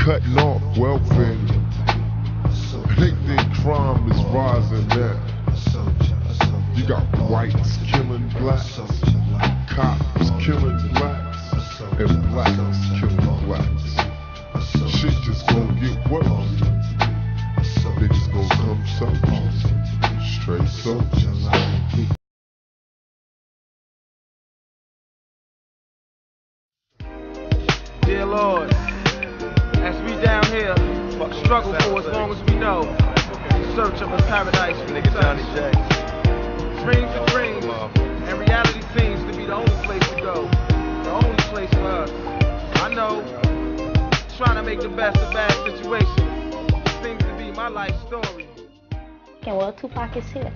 cutting off welfare. They think crime is rising now. You got whites killing blacks, cops killing blacks, and blacks killing blacks. Shit just gonna get worse. Niggas gonna come soldiers, straight soldiers. Dear Lord, as we down here, struggle for as long as we know, in search of a paradise for nigga Johnny J. Dreams are dreams, and reality seems to be the only place to go, the only place for us. I know, trying to make the best of bad situations seems to be my life story. And well, Tupac is here.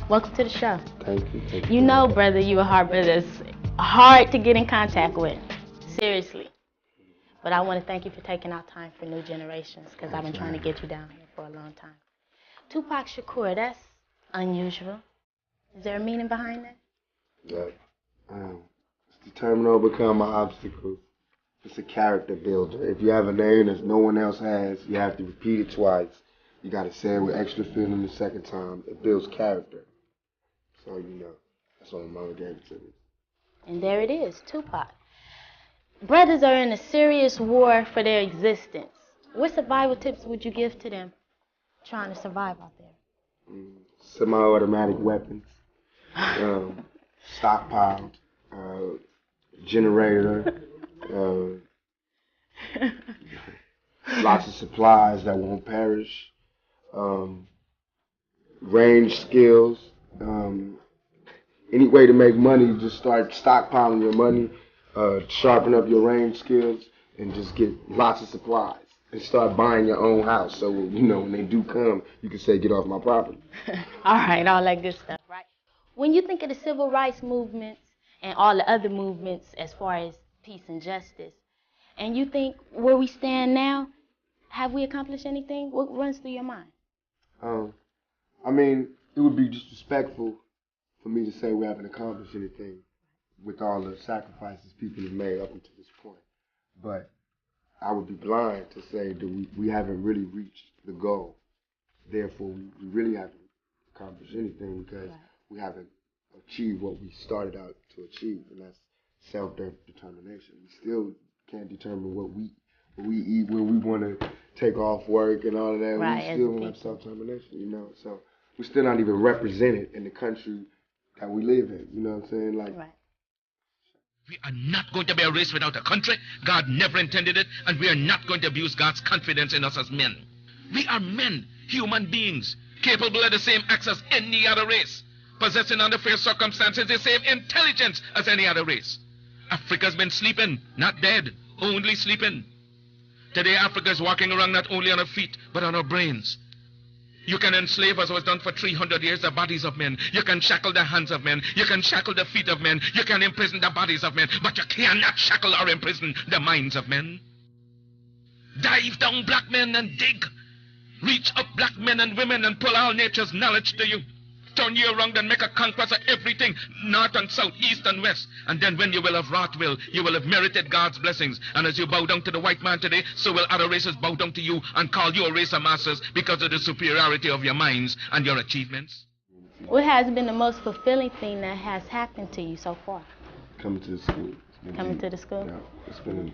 Welcome to the show. Thank you. You know, brother, you a hard brother that's hard to get in contact with. Seriously. But I want to thank you for taking out time for new generations, because I've been trying to get you down here for a long time. Tupac Shakur, that's unusual. Is there a meaning behind that? Yeah. It's determined to overcome my obstacles. It's a character builder. If you have a name that no one else has, you have to repeat it twice. You got to say it with extra feeling the second time. It builds character. So, you know, that's what my mother gave it to me. And there it is, Tupac. Brothers are in a serious war for their existence. What survival tips would you give to them trying to survive out there? Semi-automatic weapons, stockpile, generator, lots of supplies that won't perish, range skills. Any way to make money, just start stockpiling your money. Sharpen up your range skills and just get lots of supplies and start buying your own house. So, you know, when they do come, you can say, get off my property. All right, all that good stuff, right? When you think of the civil rights movements and all the other movements as far as peace and justice, and you think where we stand now, have we accomplished anything? What runs through your mind? I mean, it would be disrespectful for me to say we haven't accomplished anything with all the sacrifices people have made up until this point. But I would be blind to say that we haven't really reached the goal. Therefore, we really haven't accomplished anything because we haven't achieved what we started out to achieve, and that's self-determination. We still can't determine what we eat, when we want to take off work and all of that. Right, we still don't have self-determination, you know. So we're still not even represented in the country that we live in, you know what I'm saying? Like. Right. We are not going to be a race without a country. God never intended it, and we are not going to abuse God's confidence in us as men. We are men, human beings, capable of the same acts as any other race, possessing under fair circumstances the same intelligence as any other race. Africa's been sleeping, not dead, only sleeping. Today Africa is walking around not only on her feet, but on her brains. You can enslave, as was done for 300 years, the bodies of men. You can shackle the hands of men. You can shackle the feet of men. You can imprison the bodies of men. But you cannot shackle or imprison the minds of men. Dive down, black men, and dig. Reach up, black men and women, and pull all nature's knowledge to you. Turn you around and make a conquest of everything, north and south, east and west. And then when you will have wrought will, you will have merited God's blessings. And as you bow down to the white man today, so will other races bow down to you and call you a race of masters because of the superiority of your minds and your achievements. What has been the most fulfilling thing that has happened to you so far? Coming to the school. Coming to the school? Yeah, it's been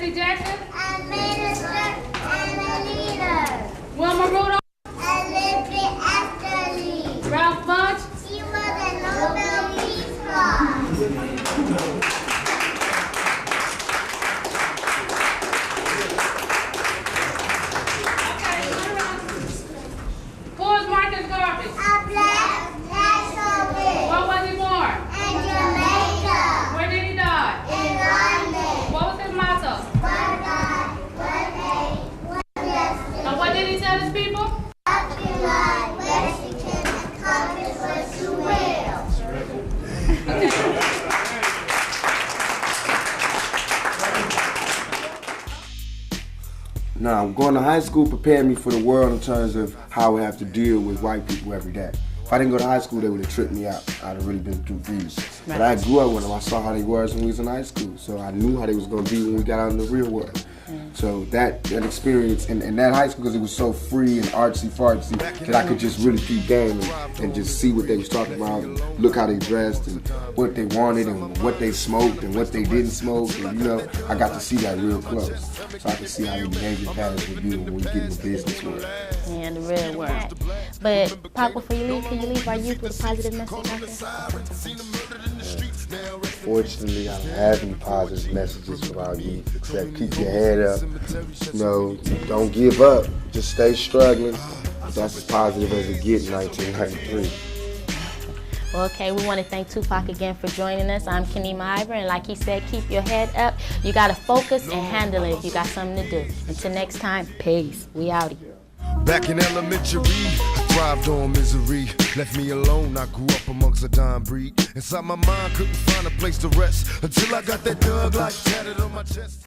Jesse Jackson? A minister and a leader. Wilma Rudolph? Elizabeth Esterly. Ralph Bunch? He was a Nobel Peace Prize. Who is Marcus Garvey? A black nationalist. Where was he born? In Jamaica. Where did he die? In London. What was his motto? One God, one faith, one destiny. And what did he tell his people? Up in line, Washington, and Congress was to will. Now, going to high school prepared me for the world in terms of how I have to deal with white people every day. If I didn't go to high school, they would have tripped me out. I'd have really been confused. But I grew up with them. I saw how they was when we was in high school. So I knew how they was going to be when we got out in the real world. So that experience in that high school, because it was so free and artsy-fartsy, that I could just really peep game and just see what they was talking about, and look how they dressed and what they wanted and what they smoked and what they didn't smoke. And, you know, I got to see that real close. So I could see how their behavior patterns would be when we get in the business world. Yeah, in the real world. But, Pop, before you leave, can you leave our youth with a positive message out there? Fortunately, I don't have any positive messages for our youth except keep your head up. You know, don't give up. Just stay struggling. That's as positive as it gets in 1993. Well, okay, we want to thank Tupac again for joining us. I'm Kenema Ivor, and like he said, keep your head up. You got to focus and handle it if you got something to do. Until next time, peace. We out here. Back in elementary, I thrived on misery. Left me alone, I grew up amongst a dying breed. Inside my mind, couldn't find a place to rest until I got that thug life tatted on my chest.